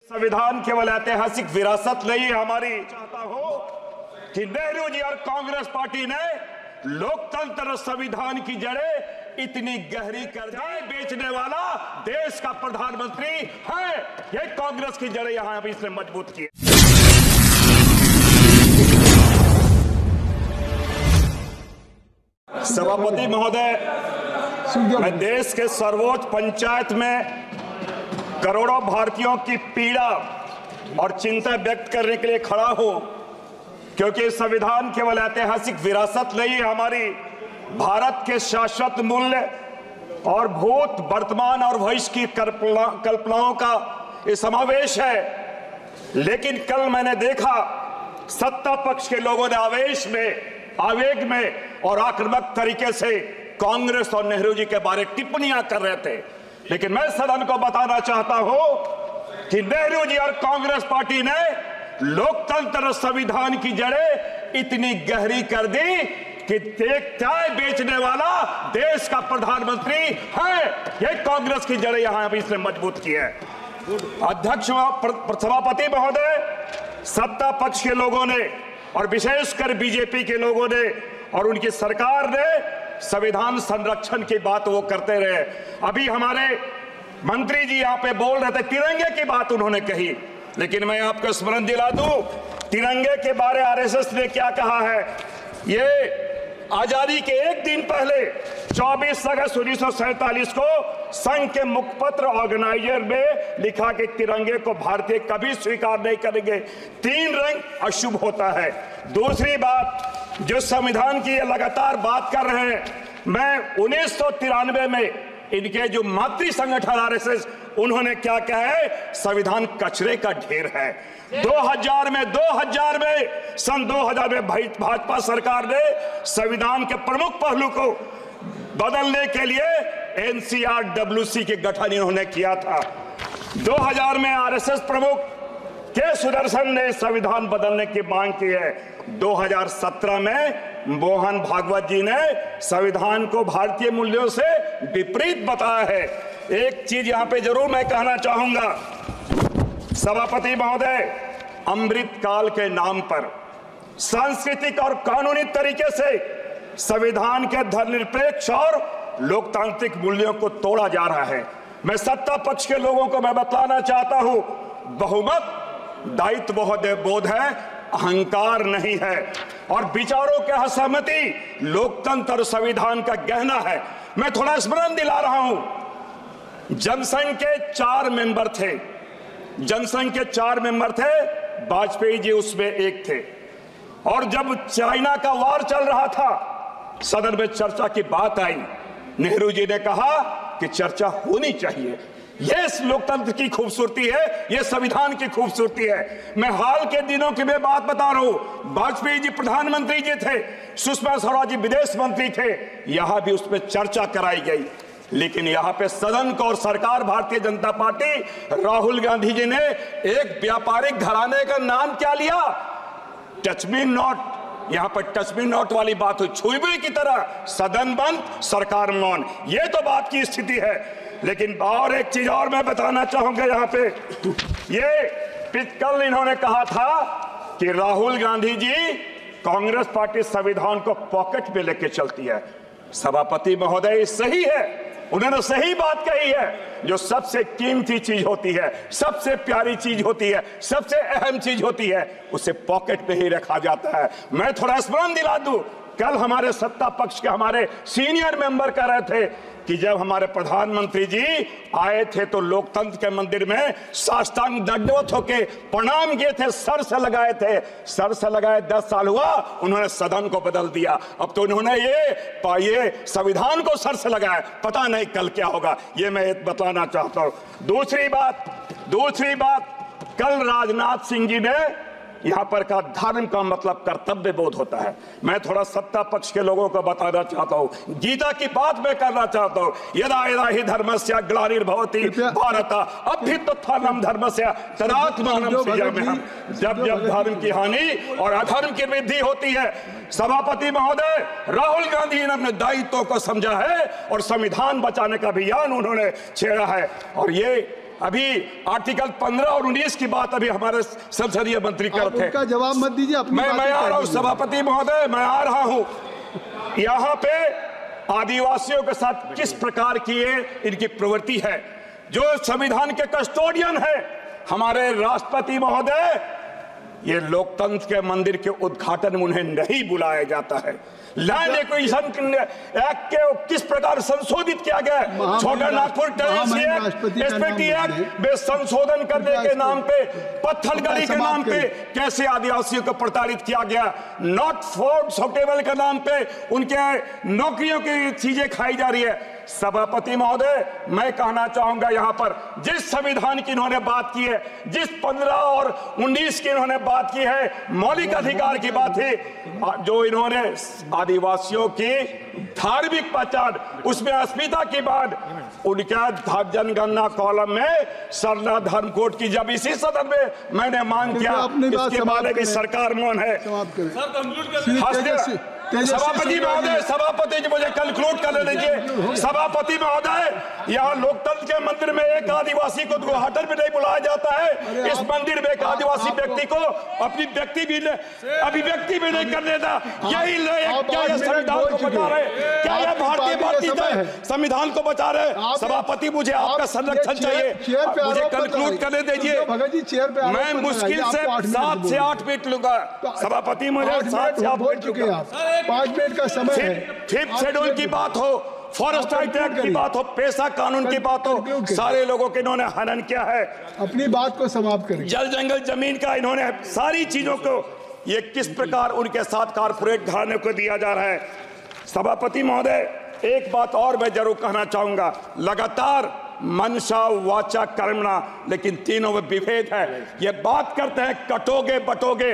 संविधान केवल ऐतिहासिक विरासत नहीं है हमारी। चाहता हूं कि नेहरू जी और कांग्रेस पार्टी ने लोकतंत्र और संविधान की जड़ें इतनी गहरी कर दी। बेचने वाला देश का प्रधानमंत्री है, ये कांग्रेस की जड़ें यहां भी इसने मजबूत की। सभापति महोदय, मैं देश के सर्वोच्च पंचायत में करोड़ों भारतीयों की पीड़ा और चिंता व्यक्त करने के लिए खड़ा हूं, क्योंकि संविधान केवल ऐतिहासिक विरासत नहीं है हमारी। भारत के शाश्वत मूल्य और भूत, वर्तमान और भविष्य की कल्पनाओं का ये समावेश है। लेकिन कल मैंने देखा सत्ता पक्ष के लोगों ने आवेश में, आवेग में और आक्रामक तरीके से कांग्रेस और नेहरू जी के बारे टिप्पणियां कर रहे थे। लेकिन मैं सदन को बताना चाहता हूं कि नेहरू जी और कांग्रेस पार्टी ने लोकतंत्र और संविधान की जड़ें इतनी गहरी कर दी कि एक चाय बेचने वाला देश का प्रधानमंत्री है, ये कांग्रेस की जड़ें यहां भी इसने मजबूत की है। अध्यक्ष सभापति महोदय, सत्ता पक्ष के लोगों ने और विशेषकर बीजेपी के लोगों ने और उनकी सरकार ने संविधान संरक्षण की बात वो करते रहे। अभी हमारे मंत्री जी यहाँ पे बोल रहे थे, तिरंगे की बात उन्होंने कही, लेकिन मैं आपको स्मरण दिला दूं, तिरंगे के बारे आरएसएस ने क्या कहा है। ये आजादी के एक दिन पहले 24 अगस्त 1947 को संघ के मुखपत्र ऑर्गेनाइजर में लिखा कि तिरंगे को भारतीय कभी स्वीकार नहीं करेंगे, 3 रंग अशुभ होता है। दूसरी बात, जो संविधान की ये लगातार बात कर रहे हैं, मैं 1993 में इनके जो मातृ संगठन आरएसएस, उन्होंने क्या कहा है, संविधान कचरे का ढेर है। 2000 में सन 2000 में भाजपा सरकार ने संविधान के प्रमुख पहलू को बदलने के लिए एनसीआरडब्ल्यूसी के गठन इन्होंने किया था। 2000 में आरएसएस प्रमुख के सुदर्शन ने संविधान बदलने की मांग की है। 2017 में मोहन भागवत जी ने संविधान को भारतीय मूल्यों से विपरीत बताया है। एक चीज यहां पे जरूर मैं कहना चाहूंगा, सभापति महोदय, अमृत काल के नाम पर सांस्कृतिक और कानूनी तरीके से संविधान के धर्मनिरपेक्ष और लोकतांत्रिक मूल्यों को तोड़ा जा रहा है। मैं सत्ता पक्ष के लोगों को मैं बतलाना चाहता हूं, बहुमत दायित्व बोध है, अहंकार नहीं है, और विचारों के असहमति लोकतंत्र और संविधान का गहना है। मैं थोड़ा स्मरण दिला रहा हूं, जनसंघ के 4 मेंबर थे, जनसंघ के 4 मेंबर थे, वाजपेयी जी उसमें एक थे। और जब चाइना का वार चल रहा था, सदन में चर्चा की बात आई, नेहरू जी ने कहा कि चर्चा होनी चाहिए। यह लोकतंत्र की खूबसूरती है, यह संविधान की खूबसूरती है। मैं हाल के दिनों की मैं बात बता रहा हूं, वाजपेयी जी प्रधानमंत्री जी थे, सुषमा स्वराज जी विदेश मंत्री थे, यहां भी उसमें चर्चा कराई गई। लेकिन यहां पे सदन को और सरकार भारतीय जनता पार्टी, राहुल गांधी जी ने एक व्यापारिक घराने का नाम क्या लिया, टच मी नॉट। यहां पर टच मी नॉट वाली बात हुई, छुईबुई की तरह, सदन बंद, सरकार मौन, ये तो बात की स्थिति है। लेकिन और एक चीज और मैं बताना चाहूंगा यहां पे, ये कल इन्होंने कहा था कि राहुल गांधी जी, कांग्रेस पार्टी संविधान को पॉकेट में लेके चलती है। सभापति महोदय, सही है, उन्होंने सही बात कही है। जो सबसे कीमती चीज होती है, सबसे प्यारी चीज होती है, सबसे अहम चीज होती है, उसे पॉकेट में ही रखा जाता है। मैं थोड़ा स्मरण दिला दूं, कल हमारे सत्ता पक्ष के हमारे सीनियर मेंबर कह रहे थे कि जब हमारे प्रधानमंत्री जी आए थे तो लोकतंत्र के मंदिर में साष्टांग दंडवत होके प्रणाम किए थे, सर से लगाए थे, सर से लगाए 10 साल हुआ, उन्होंने सदन को बदल दिया। अब तो उन्होंने ये संविधान को सर से लगाया, पता नहीं कल क्या होगा, ये मैं बताना चाहता हूं। दूसरी बात, कल राजनाथ सिंह जी ने यहां पर का धर्म का मतलब कर्तव्य बोध होता है। मैं थोड़ा सत्ता पक्ष के लोगों को बताना चाहता हूं, गीता की बात मैं करना चाहता हूं, यदा यदा हि धर्मस्य ग्लानिर्भवति भारत अभ्युत्थानम धर्मस्य तदात्मानं सृजाम्यहम्। जब जब धर्म की हानि और अधर्म की वृद्धि होती है, सभापति महोदय, राहुल गांधी ने अपने दायित्व को समझा है और संविधान बचाने का अभियान उन्होंने छेड़ा है। और ये अभी आर्टिकल 15 और 19 की बात अभी हमारे संसदीय मंत्री करते हैं। उनका जवाब मत दीजिए, अपनी मैं आ रहा हूं सभापति महोदय, मैं आ रहा हूं। यहां पे आदिवासियों के साथ किस प्रकार की इनकी प्रवृत्ति है। जो संविधान के कस्टोडियन है हमारे राष्ट्रपति महोदय, ये लोकतंत्र के मंदिर के उद्घाटन में उन्हें नहीं बुलाया जाता है। लैंड एक्विजिशन एक्ट के किस प्रकार संशोधित किया गया है, छोटा नागपुर टेरेंसी एक्ट में संशोधन करने के नाम पे, पत्थलगड़ी के नाम पे कैसे आदिवासियों को प्रताड़ित किया गया, नॉट फॉर सुटेबल के नाम पे उनके नौकरियों की चीजें खाई जा रही है। सभापति महोदय, मैं कहना चाहूंगा यहां पर जिस संविधान की इन्होंने बात की है, जिस 15 और 19 की इन्होंने बात की है, मौलिक अधिकार की बात है, जो इन्होंने आदिवासियों की धार्मिक पहचान, उसमें अस्मिता की बात, उनका जनगणना कॉलम में सरना धर्म कोड की जब इसी सदन में मैंने मांग किया, इसके बाद भी सरकार मौन है। सभापति महोदय, सभापति जी मुझे कंक्लूड करने दीजिए। सभापति महोदय, यहाँ लोकतंत्र के मंदिर में एक आदिवासी को उद्घाटन में नहीं बुलाया जाता है। इस मंदिर में एक आदिवासी व्यक्ति को अपनी अभिव्यक्ति भी नहीं करने देता। यही क्या यह संविधान को बचा रहे, क्या यह भारतीय संविधान को बचा रहे। सभापति, मुझे आपका संरक्षण चाहिए, मुझे कंक्लूड करने दीजिए। मैं मुश्किल से 7 से 8 मिनट लूंगा। सभापति, मुझे 7 से 8 मिनट 5 मिनट का समय है। 5th शेड्यूल की बात हो, फॉरेस्ट एक्ट की बात हो, पेशा कानून की बात हो, सारे लोगों के इन्होंने हनन किया है। अपनी बात को समाप्त करें। जल जंगल जमीन का इन्होंने सारी चीजों को, ये किस प्रकार उनके साथ कारपोरेट घराने को दिया जा रहा है। सभापति महोदय, एक बात और मैं जरूर कहना चाहूंगा, लगातार मनसा वाचा कर्मणा, लेकिन तीनों में विभेद है। ये बात करते हैं कटोगे बटोगे,